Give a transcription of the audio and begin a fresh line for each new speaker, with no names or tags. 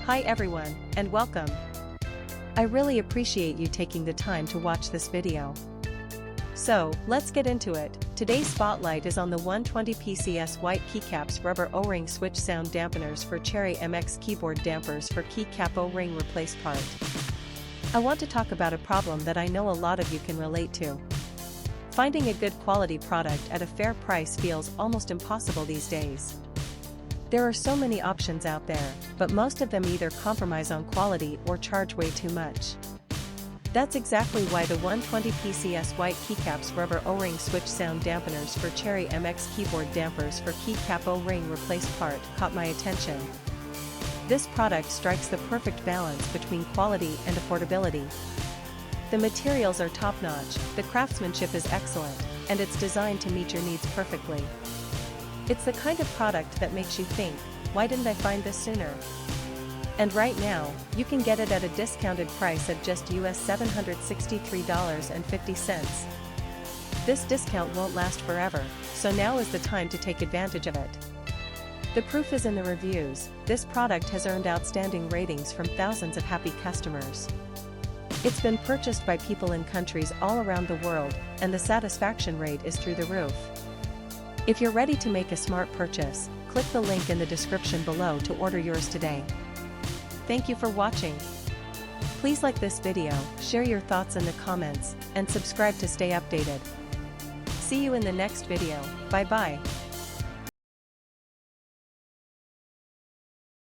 Hi everyone, and welcome. I really appreciate you taking the time to watch this video. So, let's get into it. Today's spotlight is on the 120 PCS white keycaps rubber O-ring switch sound dampeners for Cherry MX keyboard dampers for keycap O-ring replace part. I want to talk about a problem that I know a lot of you can relate to. Finding a good quality product at a fair price feels almost impossible these days. There are so many options out there, but most of them either compromise on quality or charge way too much. That's exactly why the 120 PCS white keycaps rubber O-ring switch sound dampeners for Cherry MX keyboard dampers for keycap O-ring replace part caught my attention. This product strikes the perfect balance between quality and affordability. The materials are top-notch, the craftsmanship is excellent, and it's designed to meet your needs perfectly. It's the kind of product that makes you think, why didn't I find this sooner? And right now, you can get it at a discounted price of just US $763.50. This discount won't last forever, so now is the time to take advantage of it. The proof is in the reviews. This product has earned outstanding ratings from thousands of happy customers. It's been purchased by people in countries all around the world, and the satisfaction rate is through the roof. If you're ready to make a smart purchase, click the link in the description below to order yours today. Thank you for watching. Please like this video, share your thoughts in the comments, and subscribe to stay updated. See you in the next video. Bye bye.